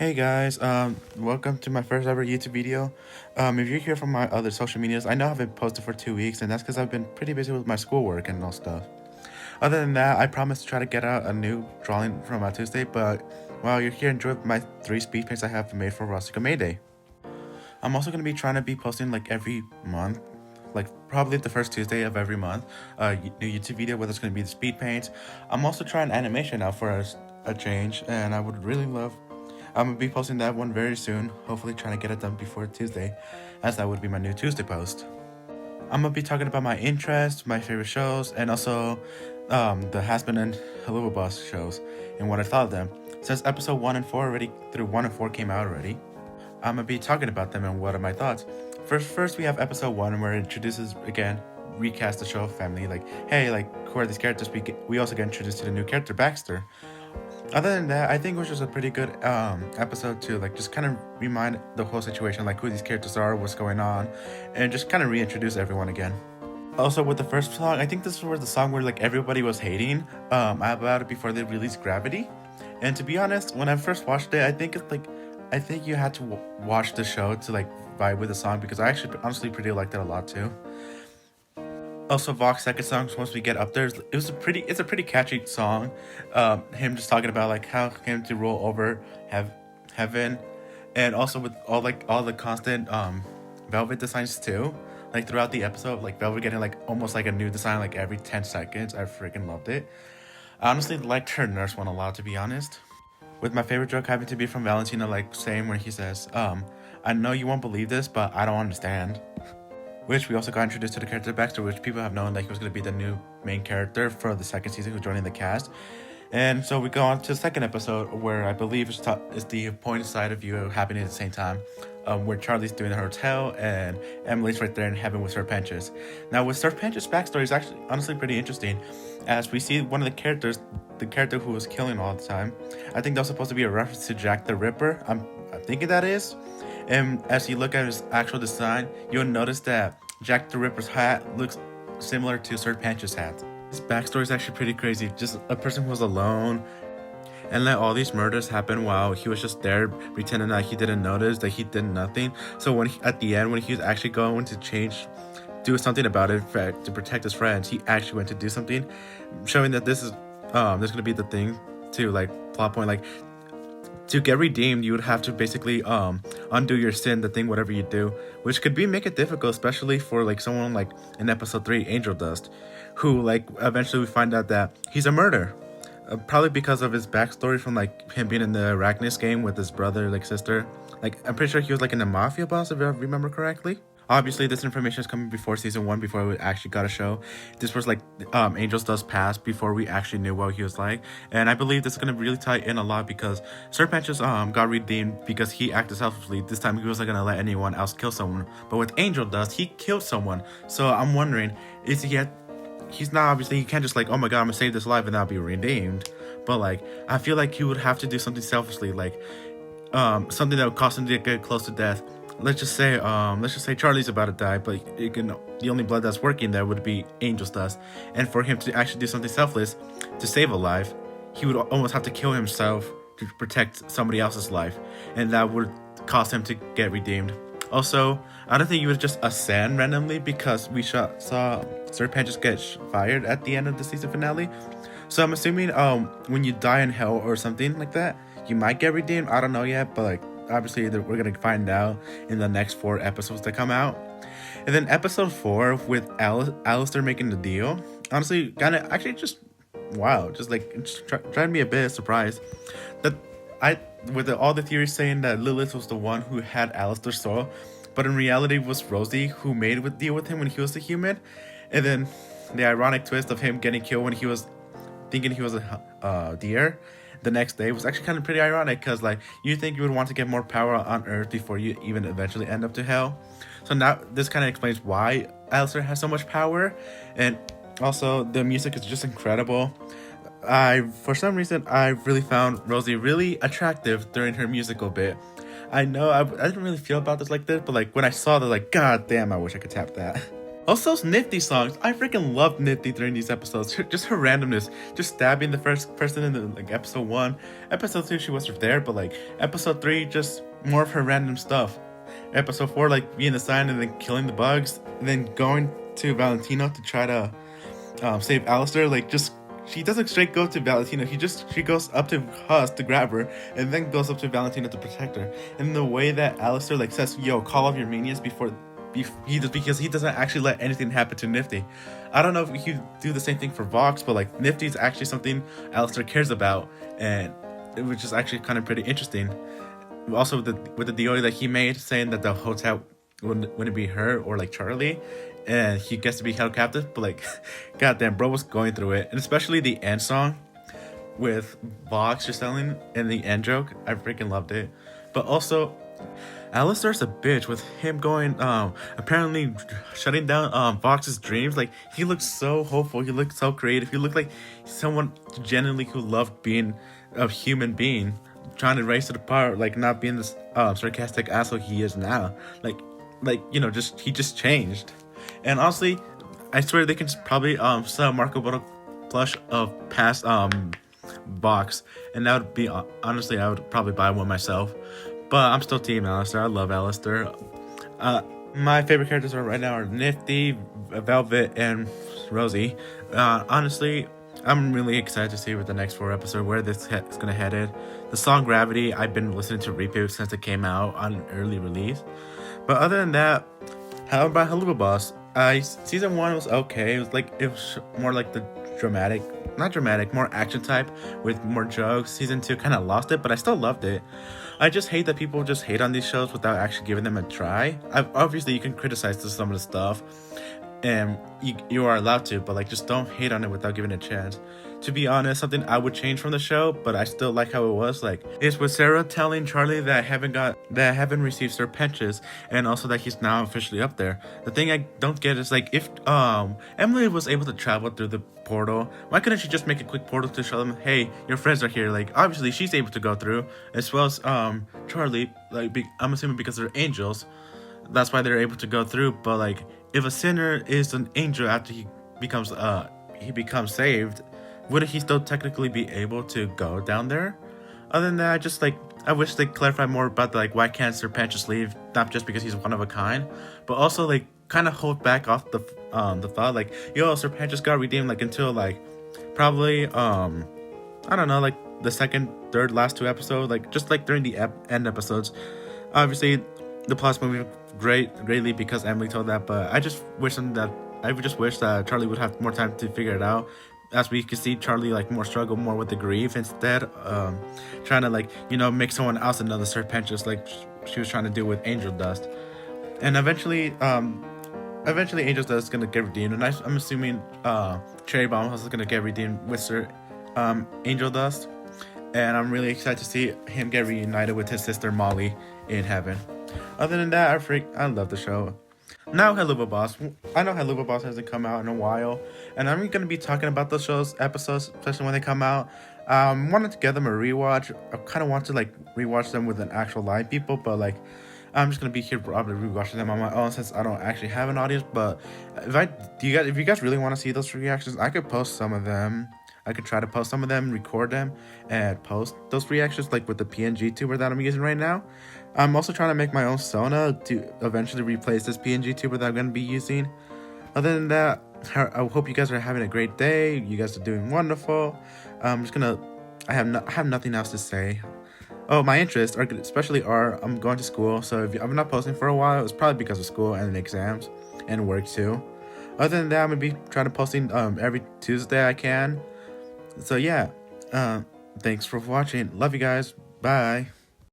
Hey guys, welcome to my first ever YouTube video. If you're here from my other social medias, I know I haven't posted for 2 weeks, and that's because I've been pretty busy with my schoolwork and all stuff. Other than that, I promise to try to get out a new drawing from Tuesday, but while you're here, enjoy my 3 speed paints I have made for Rustica May Day. I'm also going to be trying to be posting like every month, like probably the first Tuesday of every month, a new YouTube video, whether it's going to be the speed paints. I'm also trying animation now for a change, and I would really love I'm going to be posting that one very soon, hopefully trying to get it done before Tuesday, as that would be my new Tuesday post. I'm going to be talking about my interests, my favorite shows, and also the Hazbin and Hotel shows, and what I thought of them. Since episode 1 and 4 already, through 1 and 4 came out already, I'm going to be talking about them and what are my thoughts. First we have episode 1, where it introduces, again, recast the show family, like, hey, like, who are these characters? We also get introduced to the new character, Baxter. Other than that, I think it was just a pretty good episode to like just kind of remind the whole situation, like who these characters are, what's going on, and just kind of reintroduce everyone again. Also, with the first song, I think this was the song where like everybody was hating about it before they released Gravity. And to be honest, when I first watched it, I think you had to watch the show to like vibe with the song, because I actually honestly pretty liked it a lot too. Also, Vox's second song, Once We Get Up There, it's a pretty catchy song. Him just talking about like how him to roll over heaven, and also with all the constant Velvet designs too. Like throughout the episode, like Velvet getting like almost like a new design like every 10 seconds. I freaking loved it. I honestly liked her nurse one a lot, to be honest. With my favorite joke having to be from Valentina, like saying where he says, I know you won't believe this, but I don't understand. Which we also got introduced to the character Baxter, which people have known that he was going to be the new main character for the second season who's joining the cast. And so we go on to the second episode, where I believe is the point side of view happening at the same time, where Charlie's doing the hotel and Emily's right there in heaven with Sir Pentious. Now with Sir Pentious' backstory is actually honestly pretty interesting, as we see one of the characters, the character who was killing all the time. I think that was supposed to be a reference to Jack the Ripper. I'm thinking that is. And as you look at his actual design, you'll notice that Jack the Ripper's hat looks similar to Sir Pentious' hat. His backstory is actually pretty crazy. Just a person who was alone and let all these murders happen while he was just there pretending that he didn't notice, that he did nothing. So when at the end, when he was actually going to do something about it to protect his friends, he actually went to do something, showing that this is going to be the thing to like plot point, like to get redeemed, you would have to basically undo your sin, the thing, whatever you do, which could make it difficult, especially for like someone like in episode 3, Angel Dust, who like eventually we find out that he's a murderer, probably because of his backstory from like him being in the Arachnus game with his brother, like sister. Like I'm pretty sure he was like in the mafia boss, if I remember correctly. Obviously, this information is coming before season 1, before we actually got a show. This was like Angel's Dust past before we actually knew what he was like. And I believe this is going to really tie in a lot, because Sir Pentious got redeemed because he acted selfishly. This time he wasn't going to let anyone else kill someone. But with Angel Dust, he killed someone. So I'm wondering, he's not, obviously, he can't just like, oh my god, I'm going to save this life and I'll be redeemed. But like, I feel like he would have to do something selfishly, like something that would cause him to get close to death. Let's just say Charlie's about to die, but the only blood that's working there would be Angel's Dust. And for him to actually do something selfless to save a life, he would almost have to kill himself to protect somebody else's life, and that would cause him to get redeemed. Also, I don't think he was just ascend randomly, because we saw Sir Pentious get fired at the end of the season finale. So I'm assuming when you die in hell or something like that, you might get redeemed. I don't know yet, but like, obviously we're gonna find out in the next 4 episodes that come out. And then episode 4 with Alistair making the deal, honestly kind of actually just wow, just like it's trying to be a bit surprised that all the theories saying that Lilith was the one who had Alistair's soul, but in reality it was Rosie who made a deal with him when he was a human. And then the ironic twist of him getting killed when he was thinking he was a deer the next day was actually kind of pretty ironic, because like you think you would want to get more power on Earth before you even eventually end up to hell. So now this kind of explains why Alistair has so much power. And also the music is just incredible. For some reason I really found Rosie really attractive during her musical bit. I know I didn't really feel about this like this, but like when I saw that, like, god damn, I wish I could tap that. Also, Nifty songs. I freaking loved Nifty during these episodes. Just her randomness, just stabbing the first person in the like episode 1. Episode 2, she was there, but like episode 3, just more of her random stuff. Episode 4, like being the sign and then killing the bugs, and then going to Valentino to try to save Alistair. Like, just she doesn't straight go to Valentino. She goes up to Hus to grab her, and then goes up to Valentino to protect her. And the way that Alistair like says, "Yo, call off your minions before." Because he doesn't actually let anything happen to Nifty. I don't know if you do the same thing for Vox, but like Nifty is actually something Alistair cares about, and it was just actually kind of pretty interesting. Also with the deal that he made, saying that the hotel wouldn't be her or like Charlie, and he gets to be held captive. But like, goddamn, bro was going through it, and especially the end song with Vox just selling and the end joke, I freaking loved it. But also, Alistair's a bitch with him going, apparently shutting down Vox's dreams. Like, he looked so hopeful, he looked so creative, he looked like someone genuinely who loved being a human being, trying to raise to the power, like not being this sarcastic asshole he is now. Like you know, he just changed. And honestly, I swear they can probably sell Marco Polo plush of past Vox, and that would be honestly, I would probably buy one myself. But I'm still Team Alistair. I love Alistair. My favorite characters right now are Nifty, Velvet, and Rosie. Honestly, I'm really excited to see with the next 4 episodes where this is gonna headed. The song Gravity, I've been listening to repeat since it came out on early release. But other than that, how about Helluva Boss? Season 1 was okay. It was more like the more action type with more jokes. Season 2 kind of lost it, but I still loved it. I just hate that people just hate on these shows without actually giving them a try. Obviously, you can criticize some of the stuff, and you are allowed to, but like, just don't hate on it without giving it a chance. To be honest, something I would change from the show, but I still like how it was, like, is with Sarah telling Charlie that I haven't received Sir Penches, and also that he's now officially up there. The thing I don't get is, like, if Emily was able to travel through the portal, why couldn't she just make a quick portal to show them, hey, your friends are here? Like, obviously she's able to go through, as well as Charlie. Like, I'm assuming because they're angels, that's why they're able to go through. But like, if a sinner is an angel after he becomes saved, wouldn't he still technically be able to go down there? Other than that, I wish they clarified more about like why can't Sir Panchus leave, not just because he's one of a kind, but also like kind of hold back off the thought like, yo, Sir Panchus got redeemed like until like probably I don't know, like the second, third, last 2 episodes, like just like during the end episodes. Obviously, the plot's moving greatly because Emily told that, but I just wish that Charlie would have more time to figure it out, as we can see Charlie like struggle more with the grief instead, trying to like, you know, make someone else another Sir Penchus like she was trying to do with Angel Dust. And eventually Angel Dust is gonna get redeemed, and I'm assuming Cherry Bomb is gonna get redeemed with Sir Angel Dust, and I'm really excited to see him get reunited with his sister Molly in heaven. Other than that, I love the show. Now, Helluva Boss. I know Helluva Boss hasn't come out in a while, and I'm going to be talking about those episodes, especially when they come out. Wanted to give them a rewatch. I kind of want to like rewatch them with an actual live people, but like, I'm just gonna be here probably rewatching them on my own since I don't actually have an audience. But if you guys really want to see those reactions, I could post some of them. I could try to post some of them, record them, and post those reactions like with the PNG tuber that I'm using right now. I'm also trying to make my own Sona to eventually replace this PNG tuber that I'm going to be using. Other than that, I hope you guys are having a great day. You guys are doing wonderful. I have nothing else to say. Oh, my interests are I'm going to school, so if I'm not posting for a while, it's probably because of school and exams and work too. Other than that, I'm going to be trying to posting every Tuesday I can. So yeah, thanks for watching. Love you guys. Bye.